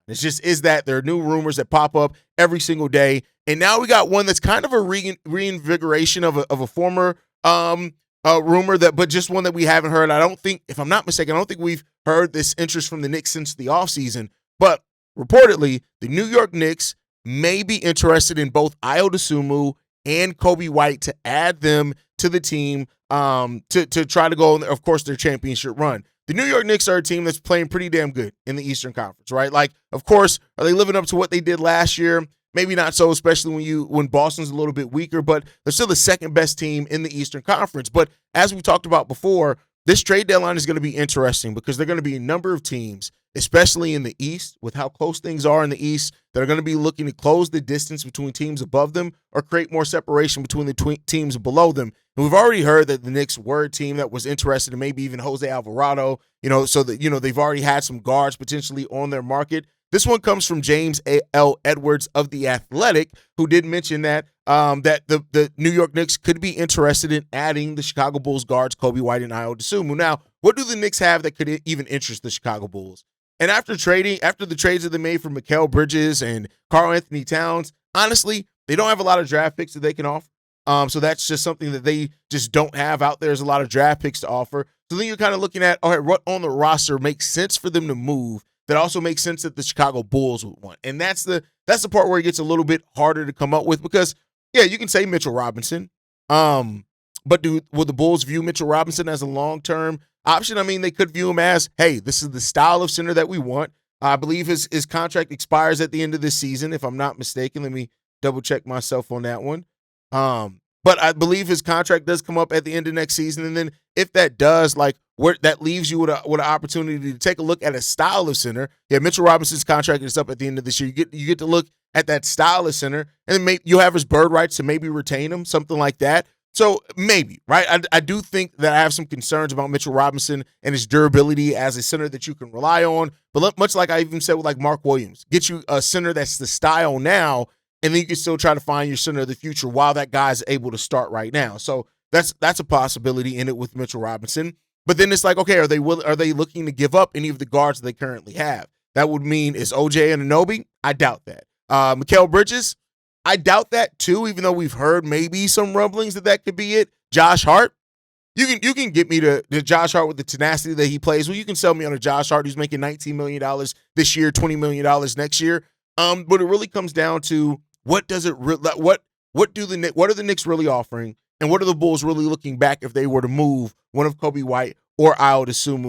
It's just is that there are new rumors that pop up every single day. And now we got one that's kind of a reinvigoration of a former rumor, but just one that we haven't heard. I don't think, if I'm not mistaken, I don't think we've heard this interest from the Knicks since the offseason. But reportedly, the New York Knicks may be interested in both Ayo Dosunmu and Coby White to add them to the team to try to go on, of course, their championship run. The New York Knicks are a team that's playing pretty damn good in the Eastern Conference, right? Like, of course, are they living up to what they did last year? Maybe not so, especially when Boston's a little bit weaker, but they're still the second best team in the Eastern Conference. But as we talked about before, this trade deadline is going to be interesting because there are going to be a number of teams, especially in the East, with how close things are in the East, that are going to be looking to close the distance between teams above them or create more separation between the teams below them. And we've already heard that the Knicks were a team that was interested in maybe even Jose Alvarado, so that, they've already had some guards potentially on their market. This one comes from James L. Edwards of The Athletic, who did mention that that the New York Knicks could be interested in adding the Chicago Bulls guards Coby White and Ayo Dosunmu. Now, what do the Knicks have that could even interest the Chicago Bulls? And after the trades that they made for Mikal Bridges and Karl-Anthony Towns, honestly, they don't have a lot of draft picks that they can offer. So that's just something that they just don't have out there. There's a lot of draft picks to offer. So then you're kind of looking at, all right, what on the roster makes sense for them to move that also makes sense that the Chicago Bulls would want. And that's the part where it gets a little bit harder to come up with because, yeah, you can say Mitchell Robinson. But will the Bulls view Mitchell Robinson as a long-term option? I mean, they could view him as, hey, this is the style of center that we want. I believe his contract expires at the end of this season, if I'm not mistaken. Let me double-check myself on that one. But I believe his contract does come up at the end of next season. And then if that does, where that leaves you with an opportunity to take a look at a style of center. Yeah, Mitchell Robinson's contract is up at the end of this year. You get to look at that style of center, and then you'll have his bird rights to maybe retain him, something like that. So maybe, right? I do think that I have some concerns about Mitchell Robinson and his durability as a center that you can rely on. But much like I even said with Mark Williams, get you a center that's the style now, and then you can still try to find your center of the future while that guy's able to start right now. So that's a possibility in it with Mitchell Robinson. But then it's okay, are they looking to give up any of the guards that they currently have? That would mean is OJ Anunoby? I doubt that. Mikal Bridges? I doubt that too, even though we've heard maybe some rumblings that could be it. Josh Hart? You can get me to Josh Hart with the tenacity that he plays. Well, you can sell me on a Josh Hart who's making $19 million this year, $20 million next year. But it really comes down to what are the Knicks really offering, and what are the Bulls really looking back if they were to move one of Coby White or Ayo Dosunmu